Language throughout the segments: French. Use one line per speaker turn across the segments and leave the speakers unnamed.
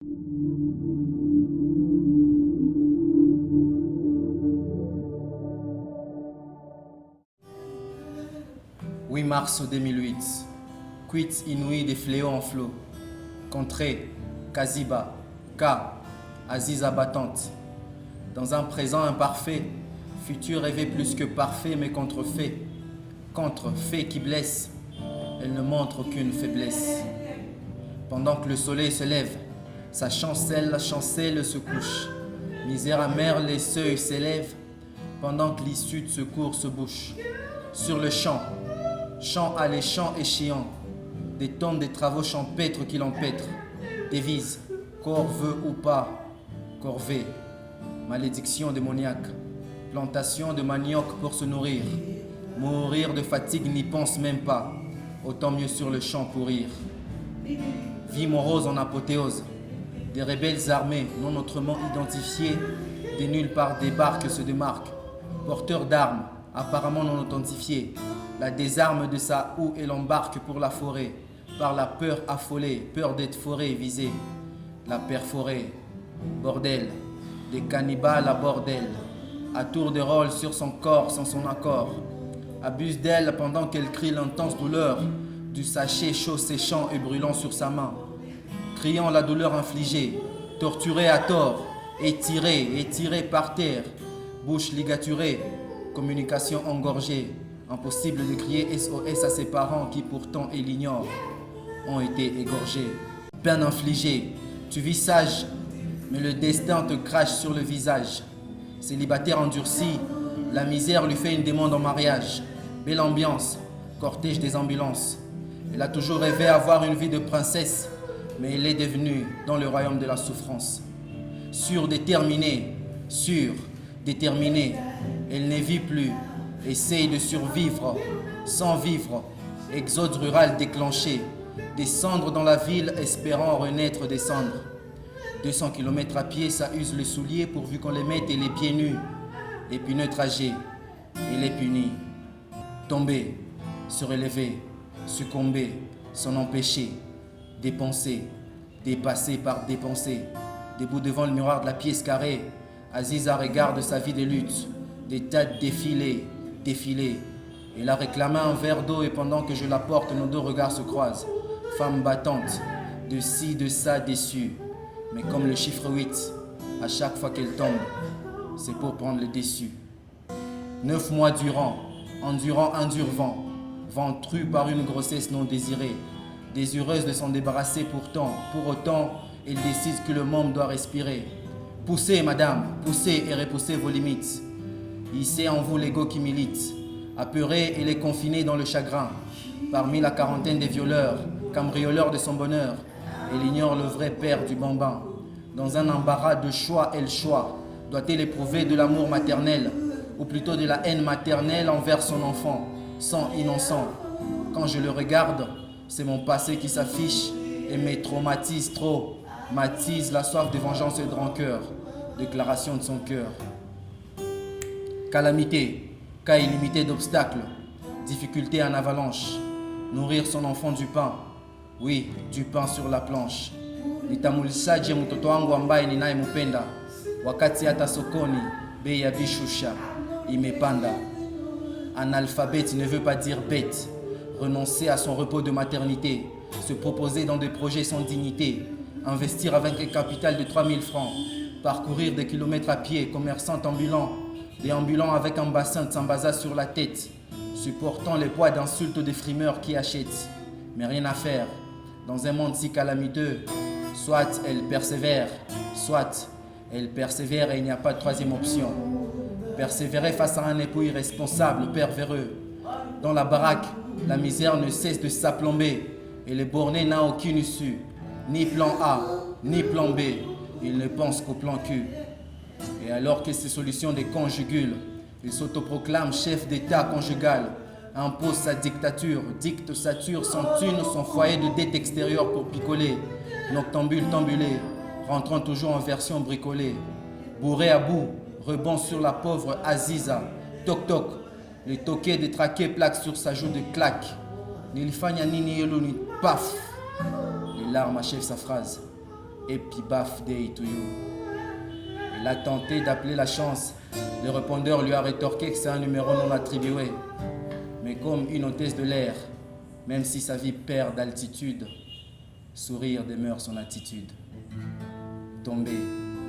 8 mars 2008, Cuite inouïe des fléaux en flot. Contrée, Kaziba, K, Aziza battante. Dans un présent imparfait, futur rêvé plus que parfait mais contrefait. Contrefait qui blesse, elle ne montre aucune faiblesse. Pendant que le soleil se lève, sa chancelle se couche. Misère amère, les seuils s'élèvent, pendant que l'issue de secours se bouche. Sur le champ, chant alléchant et chiant, des tonnes des travaux champêtres qui l'empêtrent. Devise, corps veut ou pas, corvée, malédiction démoniaque, plantation de manioc pour se nourrir. Mourir de fatigue n'y pense même pas, autant mieux sur le champ pourrir. Vie morose en apothéose, des rebelles armés non autrement identifiés, des nulle part débarquent se démarquent, porteurs d'armes apparemment non authentifiés, la désarme de sa houe et l'embarque pour la forêt, par la peur affolée, peur d'être forée visée, la perforée, bordel, des cannibales à bordel, à tour de rôle sur son corps sans son accord, abuse d'elle pendant qu'elle crie l'intense douleur du sachet chaud séchant et brûlant sur sa main, criant la douleur infligée, torturée à tort, étirée par terre, bouche ligaturée, communication engorgée, impossible de crier SOS à ses parents qui pourtant, et l'ignorent, ont été égorgés. Peine infligée, tu vis sage, mais le destin te crache sur le visage. Célibataire endurci, la misère lui fait une demande en mariage. Belle ambiance, cortège des ambulances. Elle a toujours rêvé avoir une vie de princesse, mais elle est devenue dans le royaume de la souffrance. Déterminée, elle ne vit plus, essaye de survivre, sans vivre, exode rural déclenché, descendre dans la ville espérant renaître des cendres. 200 km à pied, ça use le soulier pourvu qu'on les mette et les pieds nus. Épineux trajet, il est puni. Tomber, se relever, succomber, s'en empêcher, dépenser, dépassé par dépenser. Debout devant le miroir de la pièce carrée, Aziza regarde sa vie de lutte, des tas de défilés. Elle a réclamé un verre d'eau et pendant que je la porte, nos deux regards se croisent. Femme battante, de ci, de ça, déçue. Mais comme le chiffre 8, à chaque fois qu'elle tombe, c'est pour prendre le déçu. 9 mois durant, endurant un dur vent, ventru par une grossesse non désirée, désireuse de s'en débarrasser pourtant, pour autant, elle décide que le monde doit respirer. Poussez, madame, poussez et repoussez vos limites. Hissez en vous l'ego qui milite. Apeurée, elle est confinée dans le chagrin. Parmi la quarantaine des violeurs, cambrioleurs de son bonheur, elle ignore le vrai père du bambin. Dans un embarras de choix, elle choisit. Doit-elle éprouver de l'amour maternel, ou plutôt de la haine maternelle envers son enfant, sang innocent? Quand je le regarde, c'est mon passé qui s'affiche et me traumatise trop. Matise la soif de vengeance et de rancœur. Déclaration de son cœur. Calamité, cas illimité d'obstacles. Difficulté en avalanche. Nourrir son enfant du pain. Oui, du pain sur la planche. Nitamulisaje mtoto wangu ambaye ninayempenda wakati hata sokoni bei ya bishusha imepanda. Analphabète ne veut pas dire bête. Renoncer à son repos de maternité, se proposer dans des projets sans dignité, investir avec un capital de 3000 francs, parcourir des kilomètres à pied, commerçant ambulant, déambulant avec un bassin de sambaza sur la tête, supportant les poids d'insultes des frimeurs qui achètent. Mais rien à faire, dans un monde si calamiteux, soit elle persévère et il n'y a pas de troisième option. Persévérer face à un époux irresponsable, pervéreux. Dans la baraque, la misère ne cesse de s'aplomber et le borné n'a aucune issue. Ni plan A, ni plan B, il ne pense qu'au plan Q. Et alors que ces solutions des conjugulent, il s'autoproclame chef d'État conjugal, impose sa dictature, dicte sa ture, son thune, son foyer de dette extérieure pour picoler, noctambule tambulé, rentrant toujours en version bricolée. Bourré à bout, rebond sur la pauvre Aziza, toc toc, le toquet détraqué plaque sur sa joue de claque. Nilifanya nini yelo ni paf. Les larmes achèvent sa phrase. Happy birthday to you. Il a tenté d'appeler la chance. Le répondeur lui a rétorqué que c'est un numéro non attribué. Mais comme une hôtesse de l'air, même si sa vie perd d'altitude, sourire demeure son attitude. Tomber,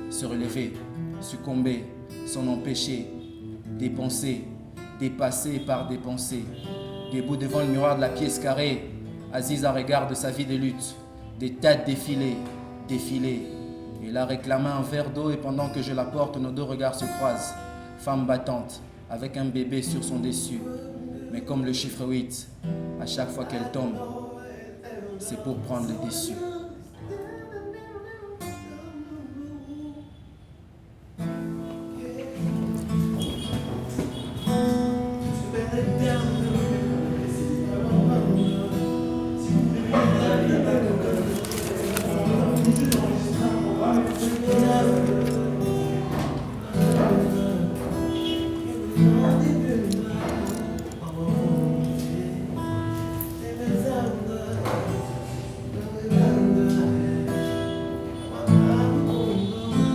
se relever, succomber, s'en empêcher, dépenser, dépasser par dépenser. Debout devant le miroir de la pièce carrée, Aziza regarde sa vie de lutte, des têtes défilées, défilées. Il a réclamé un verre d'eau et pendant que je la porte, nos deux regards se croisent. Femme battante, avec un bébé sur son dessus. Mais comme le chiffre 8, à chaque fois qu'elle tombe, c'est pour prendre le dessus.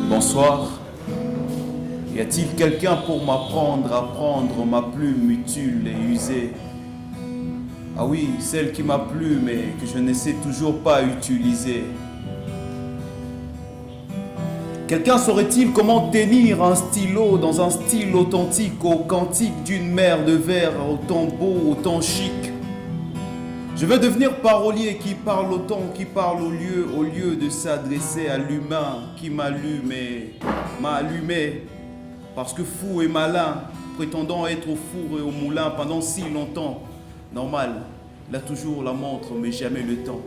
Bonsoir. Y a-t-il quelqu'un pour m'apprendre à prendre ma plume utile et usée? Ah oui, celle qui m'a plu mais que je ne sais toujours pas utiliser. Quelqu'un saurait-il comment tenir un stylo dans un style authentique au cantique d'une mer de vers autant beau, autant chic? Je veux devenir parolier qui parle autant, qui parle au lieu de s'adresser à l'humain qui m'allume et m'a allumé. Parce que fou et malin, prétendant être au four et au moulin pendant si longtemps. Normal, il a toujours la montre mais jamais le temps.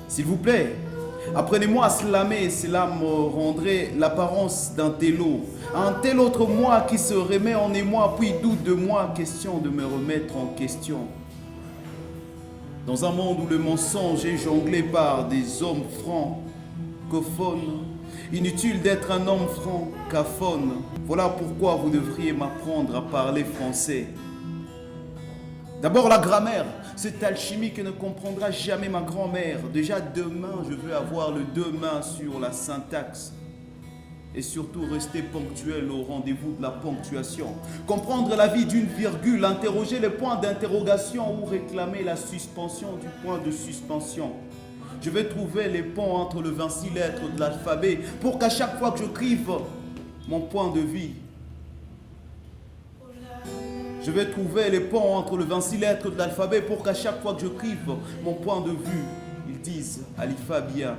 S'il vous plaît, apprenez-moi à slammer, cela me rendrait l'apparence d'un télo. Un tel autre moi qui se remet en émoi puis doute de moi, question de me remettre en question. Dans un monde où le mensonge est jonglé par des hommes francophones, inutile d'être un homme francophone. Voilà pourquoi vous devriez m'apprendre à parler français. D'abord la grammaire, cette alchimie que ne comprendra jamais ma grand-mère. Déjà demain, je veux avoir le demain sur la syntaxe. Et surtout rester ponctuel au rendez-vous de la ponctuation. Comprendre la vie d'une virgule, interroger les points d'interrogation ou réclamer la suspension du point de suspension. Je vais trouver les ponts entre les 26 lettres de l'alphabet pour qu'à chaque fois que j'écrive mon point de vie, je vais trouver les ponts entre les 26 lettres de l'alphabet pour qu'à chaque fois que j'écrive mon point de vue, ils disent Alifa bien.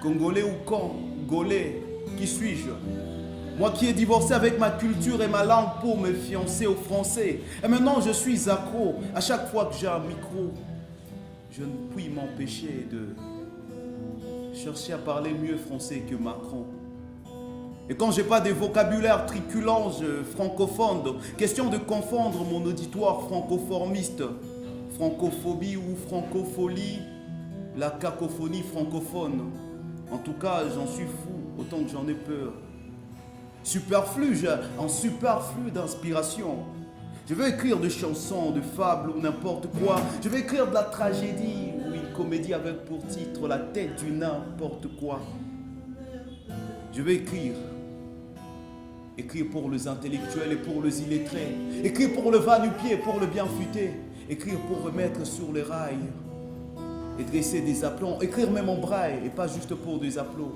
Congolais ou Congolais, qui suis-je? Moi qui ai divorcé avec ma culture et ma langue pour me fiancer au français. Et maintenant je suis accro. À chaque fois que j'ai un micro, je ne puis m'empêcher de chercher à parler mieux français que Macron. Et quand j'ai pas des vocabulaires triculants francophones, question de confondre mon auditoire francoformiste, francophobie ou francofolie, la cacophonie francophone. En tout cas, j'en suis fou, autant que j'en ai peur. Superflu, un superflu d'inspiration. Je veux écrire des chansons, de fables ou n'importe quoi. Je veux écrire de la tragédie ou une comédie avec pour titre la tête du n'importe quoi. Je veux écrire. Écrire pour les intellectuels et pour les illettrés. Écrire pour le va-nu-pied, pour le bien futé. Écrire pour remettre sur les rails. Et dresser des aplombs, écrire même en braille et pas juste pour des applaudissements.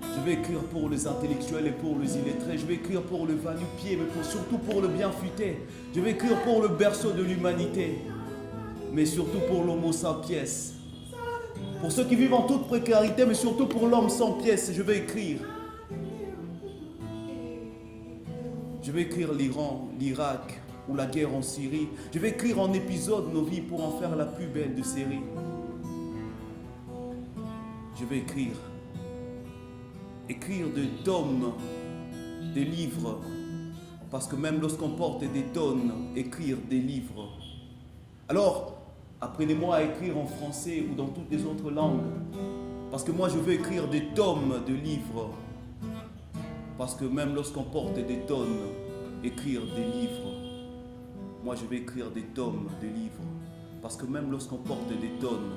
Je vais écrire pour les intellectuels et pour les illettrés. Je vais écrire pour le va-nu-pied, mais surtout pour le bien futé. Je vais écrire pour le berceau de l'humanité, mais surtout pour l'homo sapiens. Pour ceux qui vivent en toute précarité, mais surtout pour l'homme sans pièces. Je vais écrire. Je vais écrire l'Iran, l'Irak, ou la guerre en Syrie. Je vais écrire en épisode nos vies pour en faire la plus belle de séries. Je vais écrire des tomes, des livres, parce que même lorsqu'on porte des tonnes, écrire des livres. Alors, apprenez-moi à écrire en français ou dans toutes les autres langues, parce que moi je veux écrire des tomes de livres, parce que même lorsqu'on porte des tonnes, écrire des livres. Moi, je vais écrire des tomes de livres. Parce que même lorsqu'on porte des tonnes,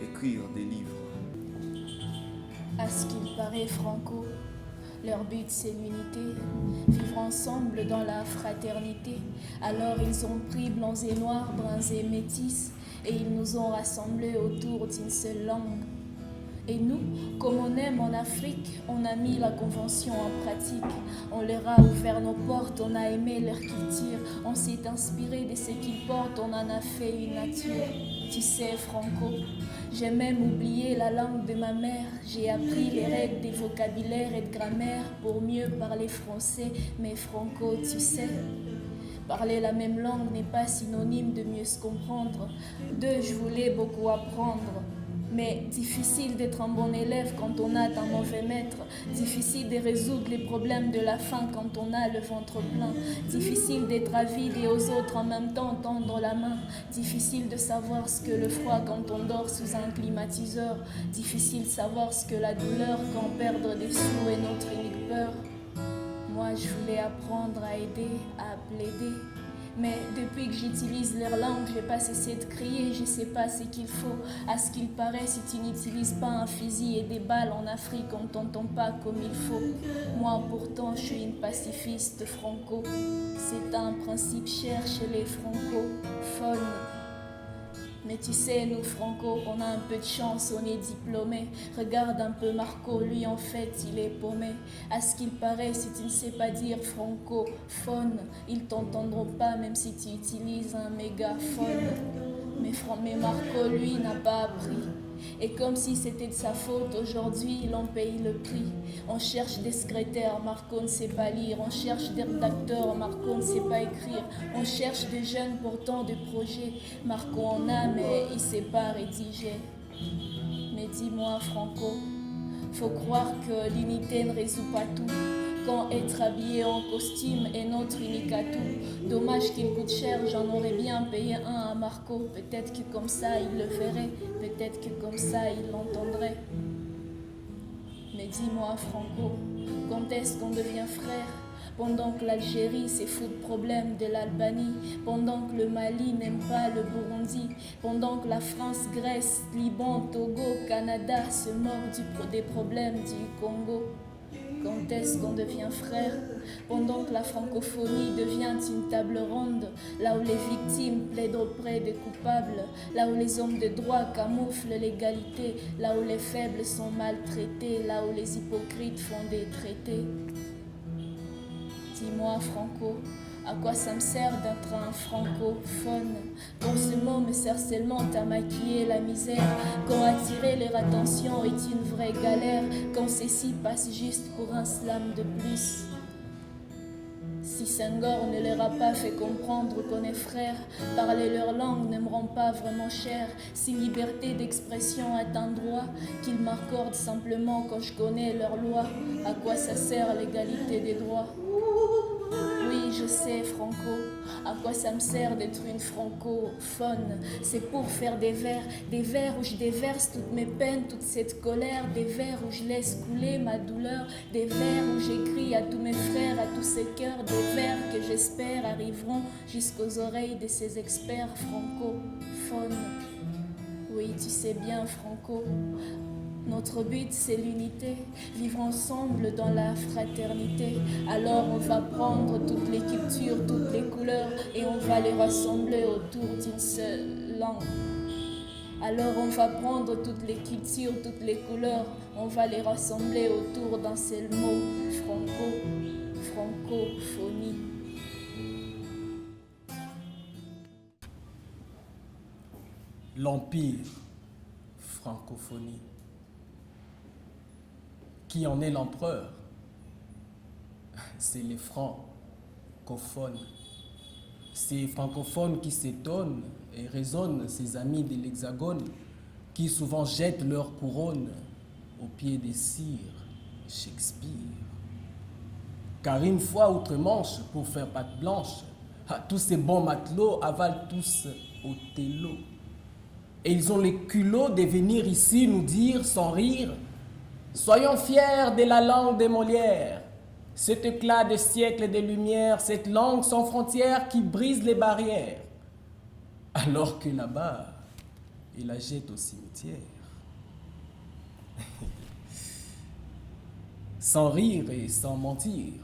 écrire des livres.
À ce qu'il paraît, Franco, leur but c'est l'unité, vivre ensemble dans la fraternité. Alors ils ont pris blancs et noirs, bruns et métis, et ils nous ont rassemblés autour d'une seule langue. Et nous, comme on aime en Afrique, on a mis la convention en pratique. On leur a ouvert nos portes, on a aimé leur culture. On s'est inspiré de ce qu'ils portent, on en a fait une nature. Tu sais, Franco, j'ai même oublié la langue de ma mère. J'ai appris les règles des vocabulaires et de grammaire pour mieux parler français. Mais Franco, tu sais, parler la même langue n'est pas synonyme de mieux se comprendre. D'eux, je voulais beaucoup apprendre. Mais difficile d'être un bon élève quand on a un mauvais maître. Difficile de résoudre les problèmes de la faim quand on a le ventre plein. Difficile d'être avide et aux autres en même temps tendre la main. Difficile de savoir ce que le froid quand on dort sous un climatiseur. Difficile de savoir ce que la douleur quand perdre des sous est notre unique peur. Moi je voulais apprendre à aider, à plaider. Mais depuis que j'utilise leur langue, je n'ai pas cessé de crier, je ne sais pas ce qu'il faut. À ce qu'il paraît, si tu n'utilises pas un fusil et des balles en Afrique, on ne t'entend pas comme il faut. Moi pourtant, je suis une pacifiste franco. C'est un principe cher chez les francophones. Mais tu sais, nous Franco, on a un peu de chance, on est diplômés. Regarde un peu Marco, lui en fait, il est paumé. À ce qu'il paraît, si tu ne sais pas dire francophone, ils t'entendront pas même si tu utilises un mégaphone. Mais Marco, lui, n'a pas appris. Et comme si c'était de sa faute, aujourd'hui, il en paye le prix. On cherche des secrétaires, Marco ne sait pas lire. On cherche des rédacteurs, Marco ne sait pas écrire. On cherche des jeunes portant des projets. Marco en a, mais il ne sait pas rédiger. Mais dis-moi, Franco, faut croire que l'unité ne résout pas tout. Quand être habillé en costume est notre unique atout. Dommage qu'il coûte cher, j'en aurais bien payé un à Marco. Peut-être que comme ça il le verrait, peut-être que comme ça il l'entendrait. Mais dis-moi Franco, quand est-ce qu'on devient frère? Pendant que l'Algérie s'est fou de problème de l'Albanie, pendant que le Mali n'aime pas le Burundi, pendant que la France, Grèce, Liban, Togo, Canada se moquent des problèmes du Congo. Quand est-ce qu'on devient frère? Pendant que la francophonie devient une table ronde, là où les victimes plaident auprès des coupables, là où les hommes de droit camouflent l'égalité, là où les faibles sont maltraités, là où les hypocrites font des traités. Dis-moi, Franco, à quoi ça me sert d'être un francophone? Quand ce mot me sert seulement à maquiller la misère, quand attirer leur attention est une vraie galère, quand ceci passe juste pour un slam de plus. Si Senghor ne leur a pas fait comprendre qu'on est frères, parler leur langue ne me rend pas vraiment cher. Si liberté d'expression est un droit qu'ils m'accordent simplement quand je connais leurs lois, à quoi ça sert l'égalité des droits? Oui, je sais, Franco, à quoi ça me sert d'être une francophone? C'est pour faire des vers où je déverse toutes mes peines, toute cette colère, des vers où je laisse couler ma douleur, des vers où j'écris à tous mes frères, à tous ces cœurs, des vers que j'espère arriveront jusqu'aux oreilles de ces experts francophones. Oui, tu sais bien, Franco, notre but c'est l'unité, vivre ensemble dans la fraternité. Alors on va prendre toutes les cultures, toutes les couleurs et on va les rassembler autour d'une seule langue. Alors on va prendre toutes les cultures, toutes les couleurs, on va les rassembler autour d'un seul mot, francophonie.
L'empire, francophonie. Qui en est l'empereur? C'est les francophones. Ces francophones qui s'étonnent et raisonnent, ces amis de l'Hexagone, qui souvent jettent leur couronne aux pieds des sires Shakespeare. Car une fois outre-Manche, pour faire patte blanche, tous ces bons matelots avalent tous Othello. Et ils ont les culots de venir ici nous dire sans rire: soyons fiers de la langue des Molières, cet éclat de siècles de lumière, cette langue sans frontières qui brise les barrières. Alors que là-bas,
et la jette au cimetière. Sans rire et sans mentir,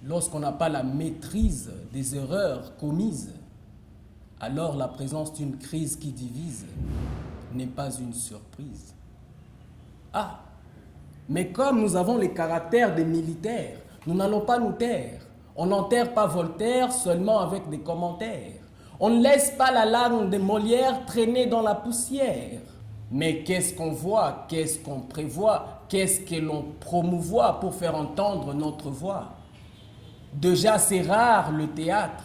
lorsqu'on n'a pas la maîtrise des erreurs commises, alors la présence d'une crise qui divise n'est pas une surprise. Ah, mais comme nous avons les caractères des militaires, nous n'allons pas nous taire. On n'enterre pas Voltaire seulement avec des commentaires. On ne laisse pas la langue des Molières traîner dans la poussière. Mais qu'est-ce qu'on voit, qu'est-ce qu'on prévoit, qu'est-ce que l'on promouvoit pour faire entendre notre voix? Déjà c'est rare le théâtre.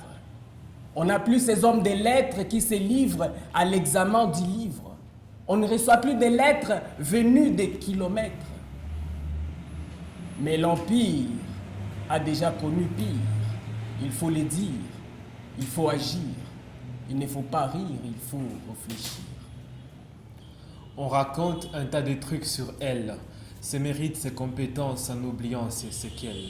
On n'a plus ces hommes des lettres qui se livrent à l'examen du livre. On ne reçoit plus des lettres venues des kilomètres. Mais l'Empire a déjà connu pire. Il faut le dire, il faut agir. Il ne faut pas rire, il faut réfléchir.
On raconte un tas de trucs sur elle, ses mérites, ses compétences, en oubliant ses séquelles.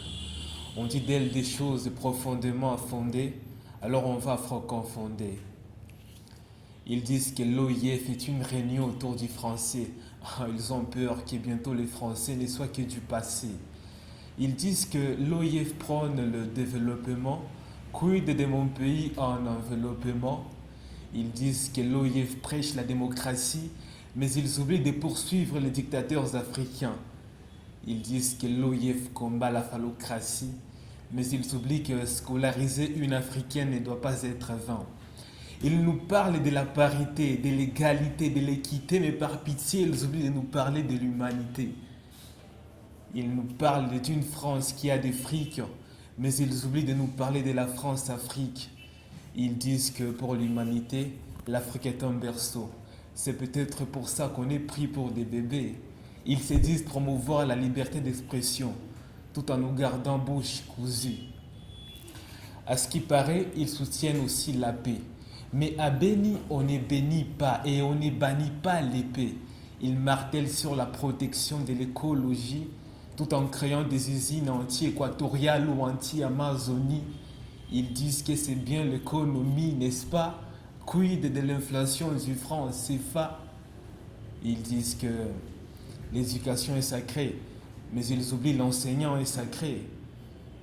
On dit d'elle des choses profondément fondées, alors on va confonder. Ils disent que l'OIF est une réunion autour du français. Ils ont peur que bientôt les Français ne soient que du passé. Ils disent que l'OIF prône le développement, quid de mon pays en enveloppement. Ils disent que l'OIF prêche la démocratie, mais ils oublient de poursuivre les dictateurs africains. Ils disent que l'OIF combat la phallocratie, mais ils oublient que scolariser une Africaine ne doit pas être vain. Ils nous parlent de la parité, de l'égalité, de l'équité, mais par pitié, ils oublient de nous parler de l'humanité. Ils nous parlent d'une France qui a des frics, mais ils oublient de nous parler de la France-Afrique. Ils disent que pour l'humanité, l'Afrique est un berceau. C'est peut-être pour ça qu'on est pris pour des bébés. Ils se disent promouvoir la liberté d'expression, tout en nous gardant bouche cousue. À ce qui paraît, ils soutiennent aussi la paix. Mais à Béni, on ne bénit pas et on ne bannit pas l'épée. Ils martèlent sur la protection de l'écologie, tout en créant des usines anti-équatoriales ou anti-Amazonie. Ils disent que c'est bien l'économie, n'est-ce pas? Quid de l'inflation du franc CFA? Ils disent que l'éducation est sacrée, mais ils oublient l'enseignant est sacré.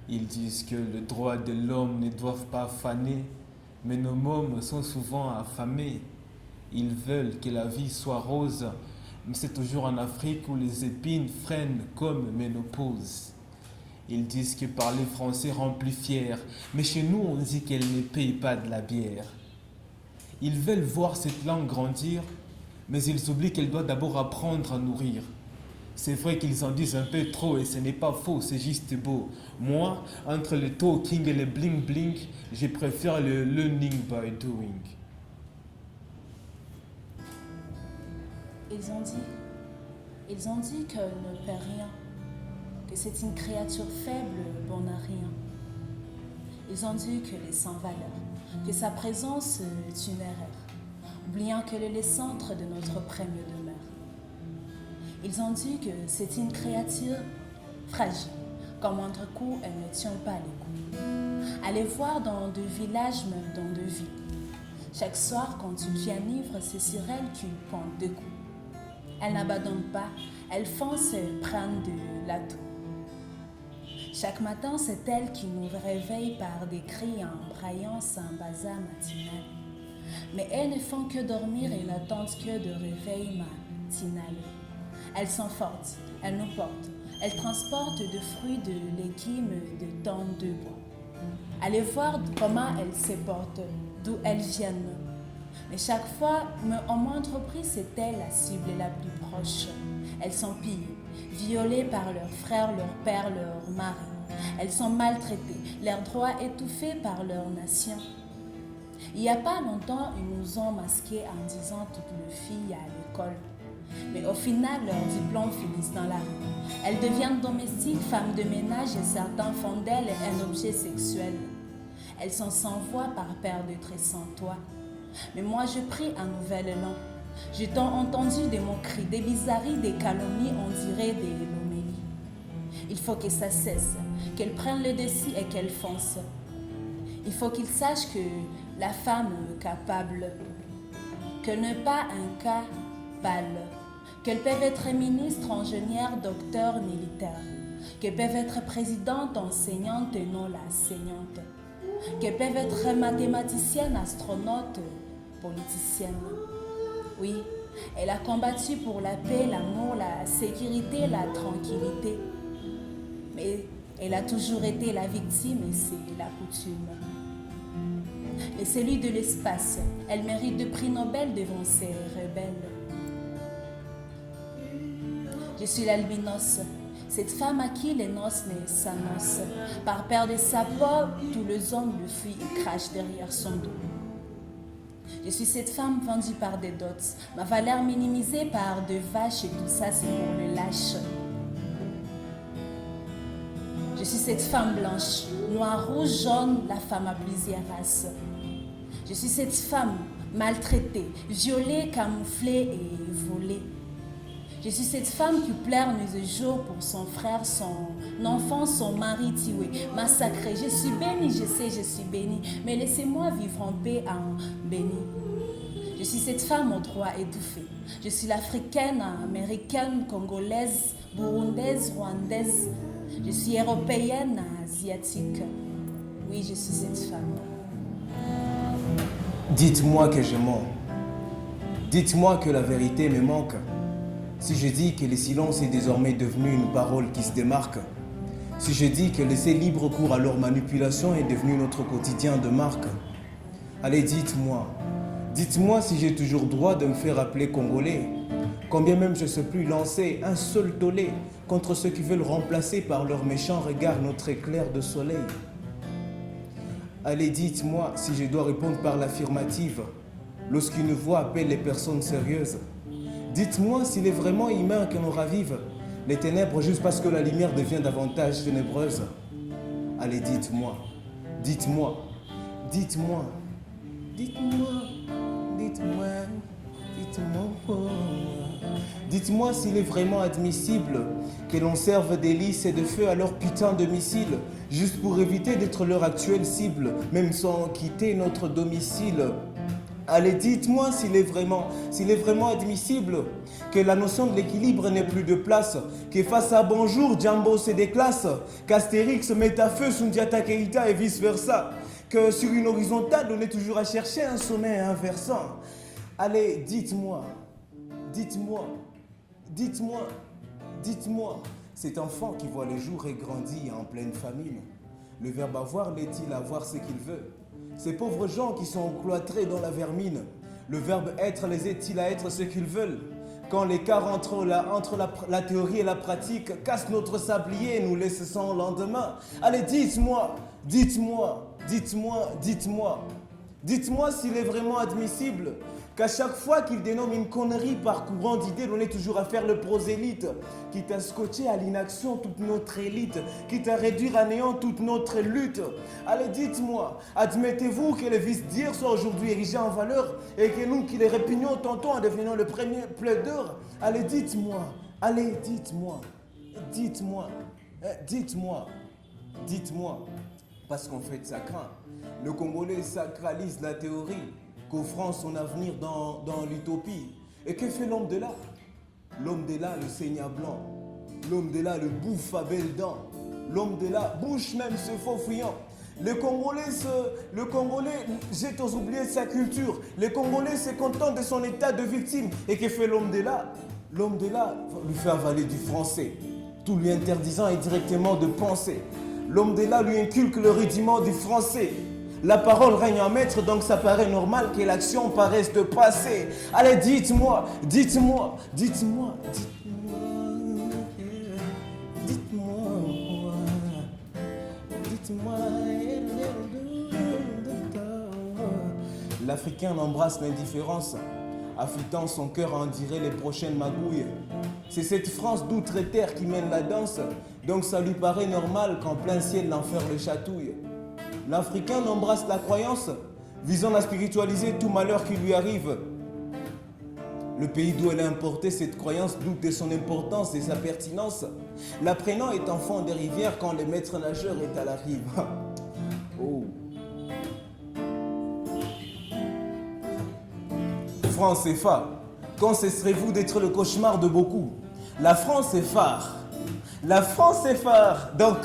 Ils disent que le droit de l'homme ne doit pas faner, mais nos mômes sont souvent affamés. Ils veulent que la vie soit rose, mais c'est toujours en Afrique où les épines freinent comme ménopause. Ils disent que parler français rend plus fier, mais chez nous on dit qu'elle ne paye pas de la bière. Ils veulent voir cette langue grandir, mais ils oublient qu'elle doit d'abord apprendre à nourrir. C'est vrai qu'ils en disent un peu trop et ce n'est pas faux, c'est juste beau. Moi, entre le talking et le bling bling, je préfère le learning by doing.
Ils ont dit qu'elle ne perd rien, que c'est une créature faible, bon à rien. Ils ont dit qu'elle est sans valeur, que sa présence est une erreur, oubliant qu'elle est le centre de notre première demeure. Ils ont dit que c'est une créature fragile, qu'en moindre coup, elle ne tient pas les coups. Allez voir dans deux villages, même dans deux villes. Chaque soir, quand tu pianivres, c'est sur elle qu'ils pointent deux coups. Elle n'abandonne pas, elle fonce et prend de l'atout. Chaque matin, c'est elle qui nous réveille par des cris en braillant un bazar matinal. Mais elles ne font que dormir et n'attendent que de réveil matinal. Elles sont fortes, elles nous portent, elles transportent de fruits, de légumes, de tonnes de bois. Allez voir comment elles se portent, d'où elles viennent. Mais chaque fois, en moindre prix, c'est elle la cible la plus proche. Elles sont pillées, violées par leurs frères, leurs pères, leurs maris. Elles sont maltraitées, leurs droits étouffés par leur nation. Il n'y a pas longtemps, ils nous ont masqués en disant toutes les filles à l'école. Mais au final, leurs diplômes finissent dans la rue. Elles deviennent domestiques, femmes de ménage et certains font d'elles un objet sexuel. Elles sont sans voix par peur d'être sans toi. Mais moi je prie un nouvel élan. J'ai tant entendu des moqueries, des bizarreries, des calomnies, on dirait des lomélies. Il faut que ça cesse, qu'elles prennent le dessus et qu'elles foncent. Il faut qu'ils sachent que la femme est capable, qu'elle n'est pas un cas pâle, qu'elles peuvent être ministres, ingénieurs, docteurs, militaires, qu'elles peuvent être présidentes, enseignantes et non la saignante, qu'elles peuvent être mathématiciennes, astronautes, politiciennes. Oui, elle a combattu pour la paix, l'amour, la sécurité, la tranquillité. Mais elle a toujours été la victime et c'est la coutume. Et celui de l'espace, elle mérite de prix Nobel devant ces rebelles. Je suis l'albinos, cette femme à qui les noces ne s'annoncent. Par peur de sa peau, tous les hommes le fuient et crachent derrière son dos. Je suis cette femme vendue par des dots, ma valeur minimisée par des vaches et tout ça c'est pour le lâche. Je suis cette femme blanche, noire, rouge, jaune, la femme à plusieurs races. Je suis cette femme maltraitée, violée, camouflée et volée. Je suis cette femme qui pleure nuit et jour pour son frère, son enfant, son mari tué, massacré. Je suis bénie, je sais, je suis bénie, mais laissez-moi vivre en paix en béni. Je suis cette femme au droit étouffé. Je suis l'africaine, américaine, congolaise, burundaise, rwandaise. Je suis européenne, asiatique. Oui, je suis cette femme.
Dites-moi que je mens. Dites-moi que la vérité me manque. Si je dis que le silence est désormais devenu une parole qui se démarque, si je dis que laisser libre cours à leur manipulation est devenu notre quotidien de marque, allez dites-moi si j'ai toujours droit de me faire appeler Congolais, combien même je ne sais plus lancer un seul tollé contre ceux qui veulent remplacer par leur méchant regard notre éclair de soleil. Allez dites-moi si je dois répondre par l'affirmative lorsqu'une voix appelle les personnes sérieuses. Dites-moi s'il est vraiment humain que l'on ravive les ténèbres juste parce que la lumière devient davantage ténébreuse. Allez, dites-moi, dites-moi, dites-moi, dites-moi, dites-moi, dites-moi. Dites-moi s'il est vraiment admissible que l'on serve d'hélice et de feu à leur putain de missiles, juste pour éviter d'être leur actuelle cible, même sans quitter notre domicile. Allez, dites-moi s'il est vraiment admissible que la notion de l'équilibre n'ait plus de place, que face à bonjour, Djambo se déclasse, qu'Astérix mette à feu Sundiata Keita et vice-versa, que sur une horizontale, on est toujours à chercher un sommet inversant. Allez, dites-moi, dites-moi, dites-moi, dites-moi, cet enfant qui voit le jour et grandit en pleine famine, le verbe avoir l'est-il avoir ce qu'il veut? Ces pauvres gens qui sont cloîtrés dans la vermine, le verbe être les est-il à être ce qu'ils veulent? Quand l'écart entre la théorie et la pratique casse notre sablier et nous laisse sans lendemain. Allez, dites-moi, dites-moi, dites-moi, dites-moi. Dites-moi s'il est vraiment admissible qu'à chaque fois qu'il dénomme une connerie par courant d'idées, on est toujours à faire le prosélyte, quitte à scotcher à l'inaction toute notre élite, quitte à réduire à néant toute notre lutte. Allez, dites-moi, admettez-vous que les vices-dires soient aujourd'hui érigés en valeur et que nous qui les répugnons tantôt en devenant le premier plaideur? Allez, dites-moi, dites-moi, dites-moi, dites-moi, parce qu'en fait ça craint. Le Congolais sacralise la théorie, qu'offrant son avenir dans l'utopie. Et que fait l'homme de là? L'homme de là, le seigneur blanc. L'homme de là, le bouffe à belles dents. L'homme de là, bouche même se faux fuyant. Le Congolais jette aux oubliés sa culture. Le Congolais se contente de son état de victime. Et que fait l'homme de là? L'homme de là lui fait avaler du français, tout lui interdisant indirectement de penser. L'homme de là lui inculque le rudiment du français. La parole règne en maître, donc ça paraît normal que l'action paraisse de passer. Allez, dites-moi, dites-moi, dites-moi, dites-moi, dites-moi, dites-moi. L'Africain embrasse l'indifférence, affûtant son cœur à en dire les prochaines magouilles. C'est cette France d'outre-terre qui mène la danse, donc ça lui paraît normal qu'en plein ciel l'enfer le chatouille. L'Africain embrasse la croyance, visant à spiritualiser tout malheur qui lui arrive. Le pays d'où elle a importé cette croyance doute de son importance et sa pertinence. L'apprenant est enfant des rivières quand le maître nageur est à la rive. Oh.
franc CFA, quand cesserez-vous d'être le cauchemar de beaucoup? La France est phare. La France est phare. Donc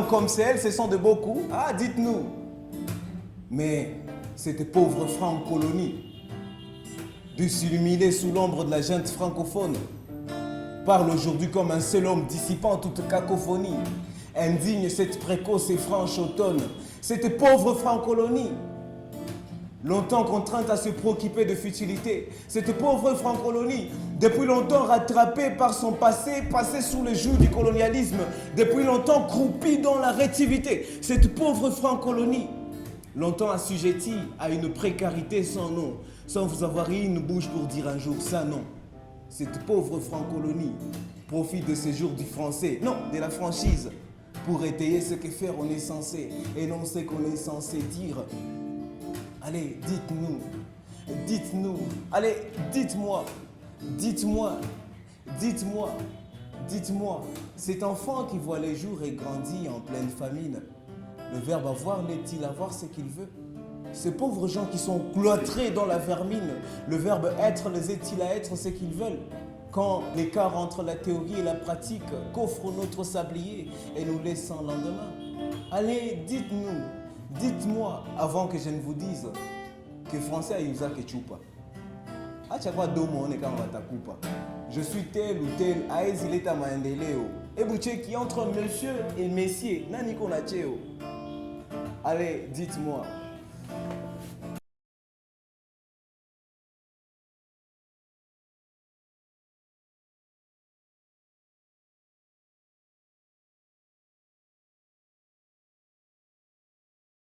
comme c'est elle, ce sont de beaucoup. Ah, dites-nous. Mais cette pauvre franc-colonie, dû s'illuminer sous l'ombre de la junte francophone, parle aujourd'hui comme un seul homme dissipant toute cacophonie. Indigne cette précoce et franche automne, cette pauvre franc-colonie, longtemps contrainte à se préoccuper de futilité, cette pauvre franc-colonie, depuis longtemps rattrapée par son passé, passée sous le joug du colonialisme, depuis longtemps croupie dans la rétivité, cette pauvre franc-colonie, longtemps assujettie à une précarité sans nom, sans vous avoir eu une bouche pour dire un jour ça non. Cette pauvre franc-colonie profite de ces jours du français, non, de la franchise, pour étayer ce que faire on est censé, et non ce qu'on est censé dire. Allez, dites-nous, allez, dites-moi, cet enfant qui voit les jours et grandit en pleine famine, le verbe avoir n'est-il avoir ce qu'il veut? Ces pauvres gens qui sont cloîtrés dans la vermine, le verbe être les est-il à être ce qu'ils veulent? Quand l'écart entre la théorie et la pratique qu'offre notre sablier et nous laisse sans lendemain. Allez, dites-moi, avant que je ne vous dise que français ayuza que chupa. Achakwa domo one kama watakupa. Je suis tel ou tel, aezileta maendeleo. Ebucheki entre monsieur et messieurs, nani kona cheo. Allez, dites-moi.